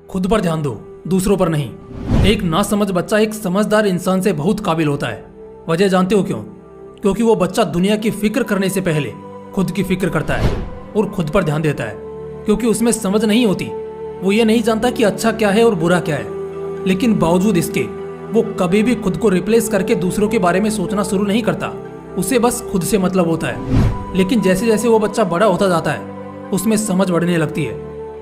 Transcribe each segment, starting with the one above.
खुद पर ध्यान दो, दूसरों पर नहीं। एक नासमझ बच्चा एक समझदार इंसान से बहुत काबिल होता है। वजह जानते हो क्यों? क्योंकि वो बच्चा दुनिया की फिक्र करने से पहले खुद की फिक्र करता है और खुद पर ध्यान देता है। क्योंकि उसमें समझ नहीं होती, वो ये नहीं जानता कि अच्छा क्या है और बुरा क्या है, लेकिन बावजूद इसके वो कभी भी खुद को रिप्लेस करके दूसरों के बारे में सोचना शुरू नहीं करता। उसे बस खुद से मतलब होता है। लेकिन जैसे जैसे वो बच्चा बड़ा होता जाता है, उसमें समझ बढ़ने लगती है।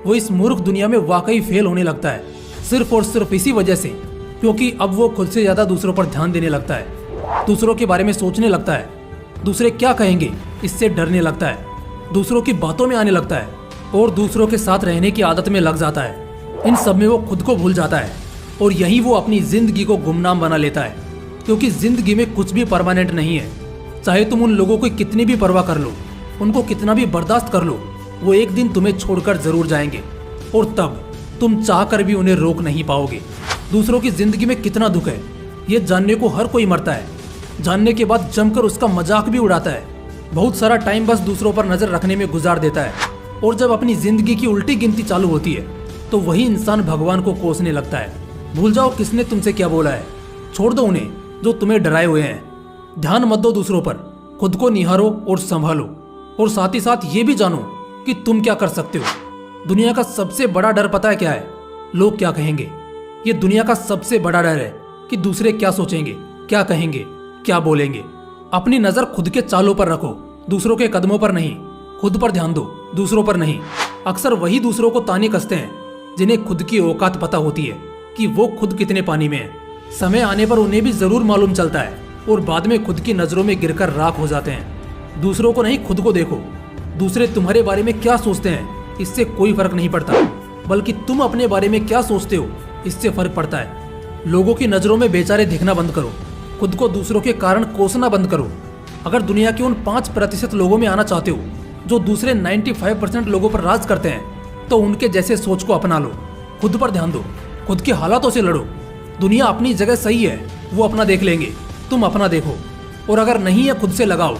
वो इस मूर्ख दुनिया में वाकई फेल होने लगता है, सिर्फ और सिर्फ इसी वजह से, क्योंकि अब वो खुद से ज्यादा दूसरों पर ध्यान देने लगता है, दूसरों के बारे में सोचने लगता है, दूसरे क्या कहेंगे इससे डरने लगता है, दूसरों की बातों में आने लगता है और दूसरों के साथ रहने की आदत में लग जाता है। इन सब में वो खुद को भूल जाता है और यही वो अपनी जिंदगी को गुमनाम बना लेता है। क्योंकि जिंदगी में कुछ भी परमानेंट नहीं है। चाहे तुम उन लोगों की कितनी भी परवाह कर लो, उनको कितना भी बर्दाश्त कर लो, वो एक दिन तुम्हें छोड़कर जरूर जाएंगे और तब तुम चाहकर भी उन्हें रोक नहीं पाओगे। दूसरों की जिंदगी में कितना दुख है, ये जानने को हर कोई मरता है। जानने के बाद जमकर उसका मजाक भी उड़ाता है। बहुत सारा टाइम बस दूसरों पर नजर रखने में गुजार देता है और जब अपनी जिंदगी की उल्टी गिनती चालू होती है तो वही इंसान भगवान को कोसने लगता है। भूल जाओ किसने तुमसे क्या बोला है, छोड़ दो उन्हें जो तुम्हें डराए हुए हैं। ध्यान मत दो दूसरों पर, खुद को निहारो और संभालो। और साथ ही साथ ये भी जानो कि तुम क्या कर सकते हो। दुनिया का सबसे बड़ा डर पता है क्या है? लोग क्या कहेंगे। ये दुनिया का सबसे बड़ा डर है कि दूसरे क्या सोचेंगे, क्या कहेंगे, क्या बोलेंगे। अपनी नजर खुद के चालों पर रखो, दूसरों के कदमों पर नहीं। खुद पर ध्यान दो, दूसरों पर नहीं। अक्सर वही दूसरों को ताने कसते हैं जिन्हें खुद की औकात पता होती है कि वो खुद कितने पानी में है। समय आने पर उन्हें भी जरूर मालूम चलता है और बाद में खुद की नजरों में गिरकर राख हो जाते हैं। दूसरों को नहीं, खुद को देखो। दूसरे तुम्हारे बारे में क्या सोचते हैं इससे कोई फर्क नहीं पड़ता, बल्कि तुम अपने बारे में क्या सोचते हो इससे फर्क पड़ता है। लोगों की नजरों में बेचारे दिखना बंद करो, खुद को दूसरों के कारण कोसना बंद करो। अगर दुनिया के उन 5% लोगों में आना चाहते हो जो दूसरे 95% लोगों पर राज करते हैं, तो उनके जैसे सोच को अपना लो। खुद पर ध्यान दो, खुद के हालातों से लड़ो। दुनिया अपनी जगह सही है, वो अपना देख लेंगे, तुम अपना देखो। और अगर नहीं है खुद से लगाओ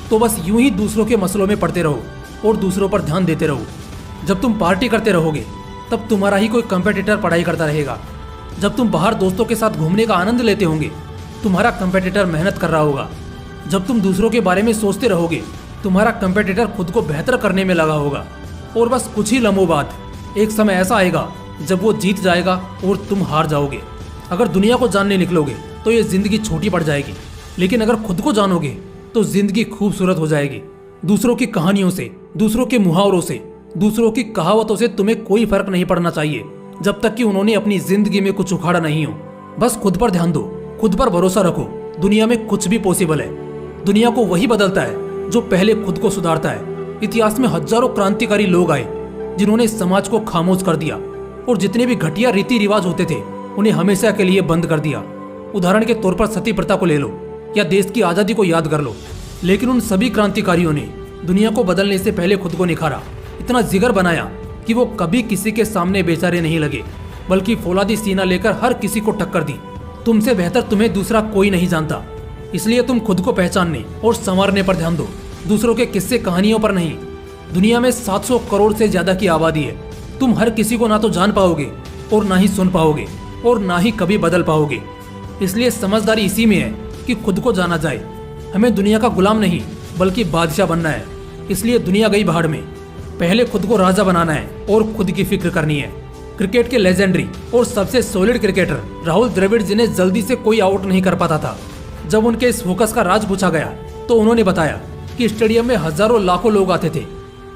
तो बस यूं ही दूसरों के मसलों में पड़ते रहो और दूसरों पर ध्यान देते रहो। जब तुम पार्टी करते रहोगे तब तुम्हारा ही कोई कंपेटिटर पढ़ाई करता रहेगा। जब तुम बाहर दोस्तों के साथ घूमने का आनंद लेते होंगे, तुम्हारा कंपेटिटर मेहनत कर रहा होगा। जब तुम दूसरों के बारे में सोचते रहोगे, तुम्हारा कंपेटिटर खुद को बेहतर करने में लगा होगा। और बस कुछ ही लम्हों बाद एक समय ऐसा आएगा जब वो जीत जाएगा और तुम हार जाओगे। अगर दुनिया को जानने निकलोगे तो ये जिंदगी छोटी पड़ जाएगी, लेकिन अगर खुद को जानोगे तो जिंदगी खूबसूरत हो जाएगी। दूसरों की कहानियों से, दूसरों के मुहावरों से, दूसरों की कहावतों से तुम्हें कोई फर्क नहीं पड़ना चाहिए जब तक कि उन्होंने अपनी जिंदगी में कुछ उखाड़ा नहीं हो। बस खुद पर ध्यान दो, खुद पर भरोसा रखो। दुनिया में कुछ भी पॉसिबल है। दुनिया को वही बदलता है जो पहले खुद को सुधारता है। इतिहास में हजारों क्रांतिकारी लोग आए जिन्होंने समाज को खामोश कर दिया और जितने भी घटिया रीति रिवाज होते थे उन्हें हमेशा के लिए बंद कर दिया। उदाहरण के तौर पर सती प्रथा को ले लो या देश की आजादी को याद कर लो। लेकिन उन सभी क्रांतिकारियों ने दुनिया को बदलने से पहले खुद को निखारा, इतना जिगर बनाया कि वो कभी किसी के सामने बेचारे नहीं लगे, बल्कि फौलादी सीना लेकर हर किसी को टक्कर दी। तुमसे बेहतर तुम्हें दूसरा कोई नहीं जानता, इसलिए तुम खुद को पहचानने और संवारने पर ध्यान दो, दूसरों के किस्से कहानियों पर नहीं। दुनिया में 700 करोड़ से ज्यादा की आबादी है। तुम हर किसी को ना तो जान पाओगे और ना ही सुन पाओगे और ना ही कभी बदल पाओगे। इसलिए समझदारी इसी में है कि खुद को जाना जाए। हमें दुनिया का गुलाम नहीं बल्कि बादशाह बनना है। इसलिए दुनिया गई भाड़ में, पहले खुद को राजा बनाना है और खुद की फिक्र करनी है। क्रिकेट के लेजेंडरी और सबसे सॉलिड क्रिकेटर राहुल द्रविड़ जिन्हें जल्दी से कोई आउट नहीं कर पाता था, जब उनके इस फोकस का राज पूछा गया तो उन्होंने बताया कि स्टेडियम में हजारों लाखों लोग आते थे,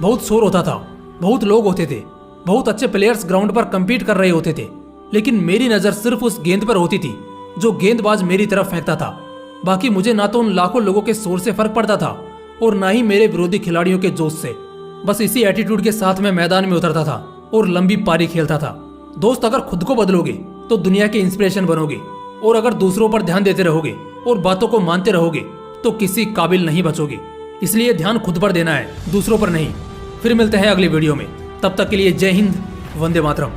बहुत शोर होता था, बहुत लोग होते थे, बहुत अच्छे प्लेयर्स ग्राउंड पर कम्पीट कर रहे होते थे, लेकिन मेरी नजर सिर्फ उस गेंद पर होती थी जो गेंदबाज मेरी तरफ फेंकता था। बाकी मुझे ना तो उन लाखों लोगों के शोर से फर्क पड़ता था और ना ही मेरे विरोधी खिलाड़ियों के जोश से। बस इसी एटीट्यूड के साथ मैं मैदान में उतरता था और लंबी पारी खेलता था। दोस्त, अगर खुद को बदलोगे तो दुनिया के इंस्पिरेशन बनोगे, और अगर दूसरों पर ध्यान देते रहोगे और बातों को मानते रहोगे तो किसी काबिल नहीं बचोगे। इसलिए ध्यान खुद पर देना है, दूसरों पर नहीं। फिर मिलते हैं अगली वीडियो में, तब तक के लिए जय हिंद, वंदे मातरम।